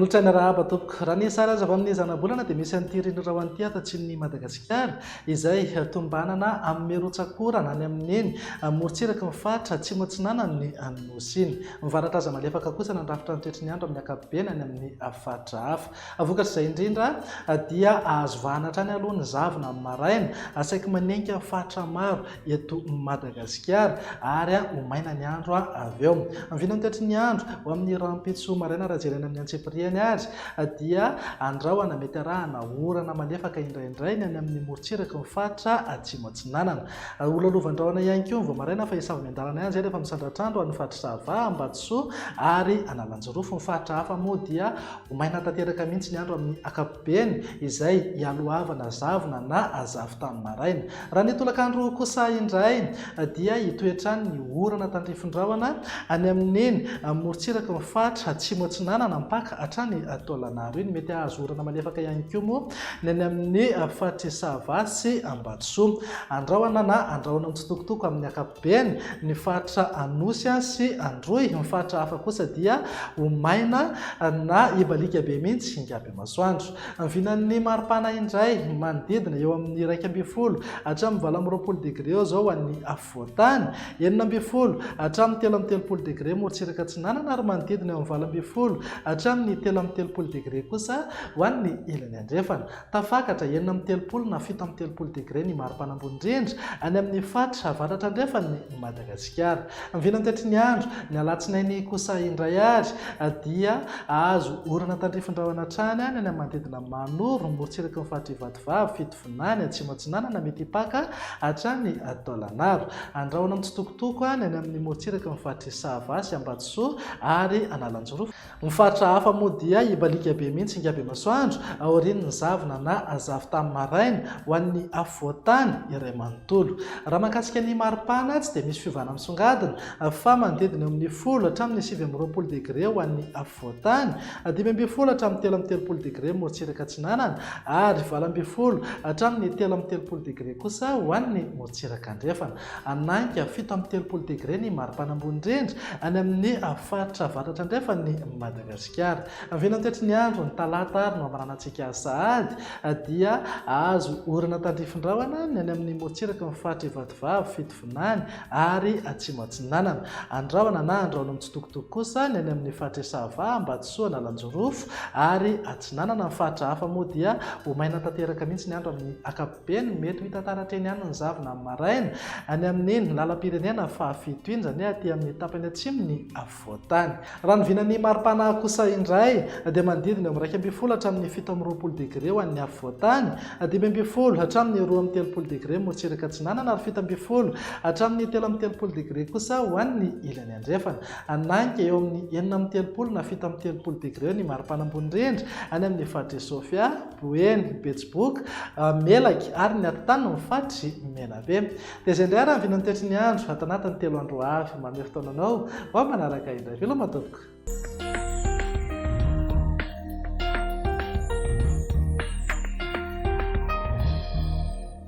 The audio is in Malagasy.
Nolotsaina rahaba tompoko raha ny sara aza avy amin'ny zana-bolana dia misy an'ity rinora an'ity atatsiny Madagasikara izay tombanana amin'ny rotsakorana any amin'iny morontsiraka mifatra tsy motsinana ny anosy iny. Mivaratra aza malefaka kosa nandrafitra ny toetry ny andro amin'ny ankapobeny any amin'ny fatra hafa. Vokatra izay indrindra dia azo vahana hatrany aloha ny zavona amin'ny maraina asaiky manenka fatra maro eto Madagasikara ary ho maina ny andro avy eo. Mivina ny toetry ny andro ho amin'ny rampitso maraina raha jerena amin'ny antsipiriany azy dia andrahoana mety arahana orana malefaka indraindray ny any amin'ny morontsiraka mifatra atsimo atsinanana. Olalovan-drahona ihany koa vao maraina fa hisavy miandalana ihany zay rehefa misandratrandro any Fatra-Sava, Ambatsoa ary Analanjorofo. Ny fatra hafa moa dia ho maina tanteraka mihitsy ny andro amin'ny ankapobeny izay hialohavana zavona na azavy tamin'ny maraina. Raha ny tolakandro kosa indray dia hitoetrany ny orana tandrifin-drahona any amin'iny morontsiraka mifatra atsimo atsinanana mpaka hatrany Taolagnaro iny. Mety ahazo orana malefaka ihany koa moa ny any amin'ny Fatra-Sava sy Ambatsoa. Andrahoana na andrahoana mitsitokotoko amin'ny ankapobeny ny fatra Anosy sy Androy. Ny fatra hafa kosa dia ho maina na hibalika be mihitsy hingaby masoandro. Vinan'ny maripana indray manodidina eo amin'ny 1.20 hatramin'ny 20 degré eo zao an'ny afovoantany, 9 hatramin'ny 13 degré morontsiraka atsinanana ary manodidina eo amin'ny 20 hatramin'ny 13 degré kosa ho an'ny ilany andrefana. Tafakatra 13 na 17 degré ny maripana ambony indrindra any amin'ny fatra avaratra andrefany Madagasikara. Mivina ny toetry ny andro ny alatsinainy kosa indray ary dia azo orana tandrifin-drahona hatrany any any manodidina Manoro, morontsiraka mifatra Ivatovavy, Fitovinany, Atsimo atsinanana mety hipaka hatrany Taolagnaro. Andrahoana mitsitokotoko any any amin'ny morontsiraka mifatra Sava sy Ambatsoa ary Analanjorofo. Ny fatra hafa moa dia hibalika be mihitsy hingaby masoandro aorian'ny zavona na azavy tamin'ny maraina ho an'ny afovoantany iray manontolo. Raha mahakasika ny maripana tsy dia misy fivana misongadina fa manodidina eo amin'ny 10 hatramin'ny 20 degré ho an'ny afovoantany, 12 hatramin'ny 13 degré morontsiraka atsinanana ary 20 hatramin'ny 13 degré kosa ho an'ny morontsiraka andrefana. Anainka 17 degré ny maripana ambony indrindra any amin'ny fatra avaratra andrefany Madagasikara. Mivina ny toetry ny andro ny talata ary no amaranantsika sahady dia azo orana tandrifin-drahona ny any amin'ny morontsiraka mifatra Ivatovavy, Fitovinany ary Atsimo atsinanana. Andrahoana na andrahoana mitsitokotoko kosa ny any amin'ny Fatra-Sava, Ambatsoa, Analanjorofo ary Atsinanana. Ny fatra hafa moa dia ho maina tanteraka mihitsy ny andro amin'ny ankapobeny, mety ho hitantaratra eny ihany ny zavona amin'ny maraina any amin'iny lalam-pirenena fahafito iny zany aty amin'ny tapany atsimo ny afovoantany. Raha ny vinan'ny maripana kosa indray dia manodidina eo amin'ny 2.20 hatramin'ny 17 degré ho an'ny afovoantany, 12 hatramin'ny 13 degré morontsiraka atsinanana ary 17 hatramin'ny 13 degré kosa ho an'ny ilany andrefana. Anainka eo amin'ny 9 na 17 degré ny maripana ambony indrindra any amin'ny fatra Sofia, Boeny, Betsiboka, Melaky ary ny atany ny fatry Menabe. Dia izay indray raha vinan'ny toetry ny andro ato anatin'ny 3 andro avy manome fotoananao ho manaraka indray. Veloma tompoko.